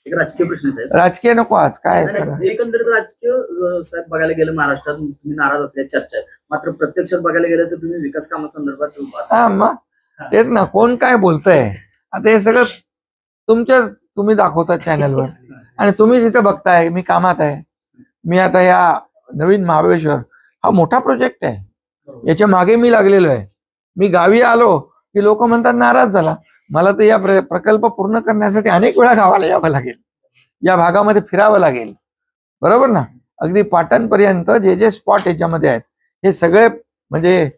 एक राजकीय प्रश्न आहे. राजकीय नको आज काय एकंदरीत राजकीय साहेब बघायला गेलं महाराष्ट्रात तुम्ही नाराज असल्याची चर्चा आहे, मात्र प्रत्यक्षात बघायला गेलं तर तुम्ही विकास कामासंदर्भात हा मग तेच ना, कोण काय बोलतंय आता हे सगळं तुम्ही दाखवतात चॅनलवर आणि तुम्ही जिथे बघताय मी कामात आहे. मी आता या नवीन महाबळेश्वर हा मोठा प्रोजेक्ट आहे, याच्या मागे मी लागलेलो आहे. मी गावी आलो की लोक म्हणतात नाराज झाला. मला तर या प्रकल्प पूर्ण करण्यासाठी अनेक वेळा गावाला यावं लागेल, या भागामध्ये फिरावं लागेल, बरोबर ना. अगदी पाटणपर्यंत जे स्पॉट याच्यामध्ये आहेत हे सगळे म्हणजे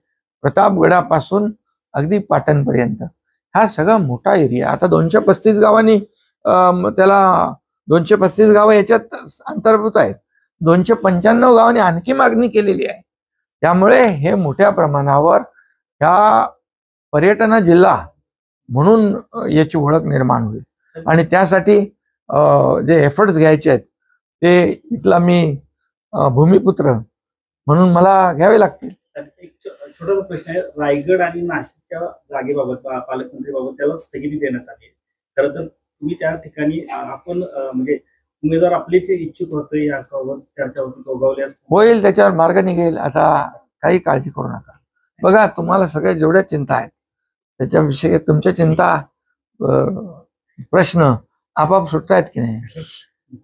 प्रतापगडापासून अगदी पाटणपर्यंत हा सगळा मोठा एरिया. आता 235 गावांनी त्याला 235 गावं याच्यात अंतर्भूत आहेत. 295 गावांनी आणखी मागणी केलेली आहे. त्यामुळे हे मोठ्या प्रमाणावर ह्या पर्यटन जिल्हा म्हणून याची ओळख निर्माण होईल आणि त्यासाठी जे एफर्ट्स घ्यायचे आहेत ते इथला मी भूमिपुत्र म्हणून मला घ्यावे लागतील. एक छोटासा प्रश्न आहे, रायगड आणि नाशिकच्या जागेबाबत पालकमंत्रीबाबत त्याला स्थगिती देण्यात आली. खरं तर तुम्ही त्या ठिकाणी आपण म्हणजे उमेदवार आपलेच इच्छुक होते याबाबत चर्चा होती, दोघावले असते. होईल, त्याच्यावर मार्ग निघेल. आता काही काळजी करू नका. बघा तुम्हाला सगळ्या जेवढ्या चिंता आहेत त्याच्याविषयी तुमच्या चिंता प्रश्न आपाप सुटतायत की नाही.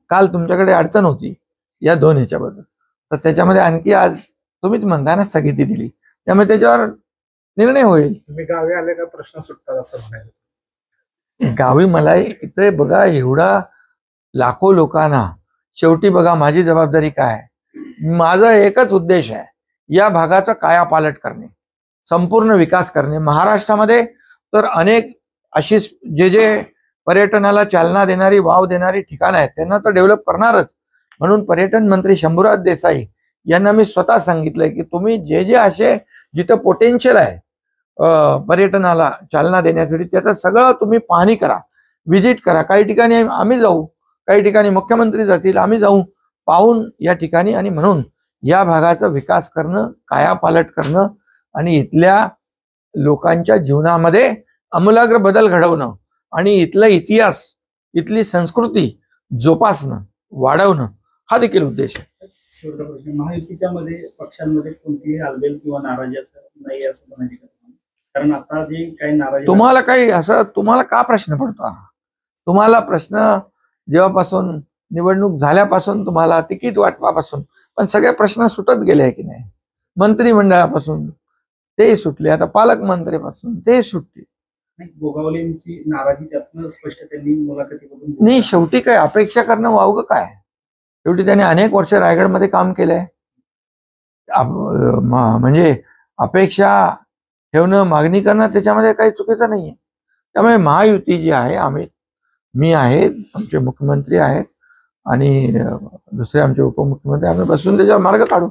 काल तुमच्याकडे अडचण होती या 2 ह्याच्याबद्दल, तर त्याच्यामध्ये आणखी आज तुम्हीच म्हणता ना स्थगिती दिली, त्यामुळे त्याच्यावर निर्णय होईल. तुम्ही गावी आले का प्रश्न सुटतात असं म्हणायचं. गावी मला इथे बघा एवढा लाखो लोकांना, शेवटी बघा माझी जबाबदारी काय, माझा एकच उद्देश आहे, या भागाचा कायापालट करणे, संपूर्ण विकास करणे. महाराष्ट्रामध्ये तर अनेक अशी जे पर्यटनाला चालना देणारी वाव देणारी ठिकाणं आहेत त्यांना तर डेव्हलप करणारच. म्हणून पर्यटन मंत्री शंभूराज देसाई यांना मी स्वतः सांगितलंय की तुम्ही जे असे जिथं पोटेन्शियल आहे पर्यटनाला चालना देण्यासाठी त्याचं सगळं तुम्ही पाहणी करा, व्हिजिट करा. काही ठिकाणी आम्ही जाऊ, काही ठिकाणी मुख्यमंत्री जातील, आम्ही जाऊ पाहून या ठिकाणी, आणि म्हणून या भागाचा विकास करणं, कायापालट करणं आणि इथल्या लोकांच्या जीवनामध्ये आमूलाग्र बदल घडवणं आणि इथला इतिहास, इथली संस्कृती जोपासणं, वाढवणं हा देखील उद्देश आहे. महायुतीच्या मध्ये पक्षांमध्ये कोणतीही हालबेल किंवा नाराजी असं नाही असं म्हणायची, कारण आता जे काही नाराजी तुम्हाला काही असं तुम्हाला का प्रश्न पडतो? तुम्हाला प्रश्न जेव्हापासून निवडणूक झाल्यापासून तुम्हाला तिकीट वाटपापासून पण सगळे प्रश्न सुटत गेले आहे की नाही. मंत्रिमंडळापासून ते सुटले, आता पालकमंत्रीपासून ते सुटले. गोगावलेंची नाराजी त्यातनं स्पष्ट त्यांनी मुलाखतीमधून नाही. शेवटी काय अपेक्षा करणं वावगं काय? शेवटी त्याने अनेक वर्ष रायगडमध्ये काम केलंय. म्हणजे अपेक्षा ठेवणं, मागणी करणं त्याच्यामध्ये काही चुकीचं नाहीये. त्यामुळे महायुती जी आहे, मी आहे, आमचे मुख्यमंत्री आहेत आणि दुसरे आमचे उपमुख्यमंत्री, आम्ही बसून त्याच्यावर मार्ग काढू.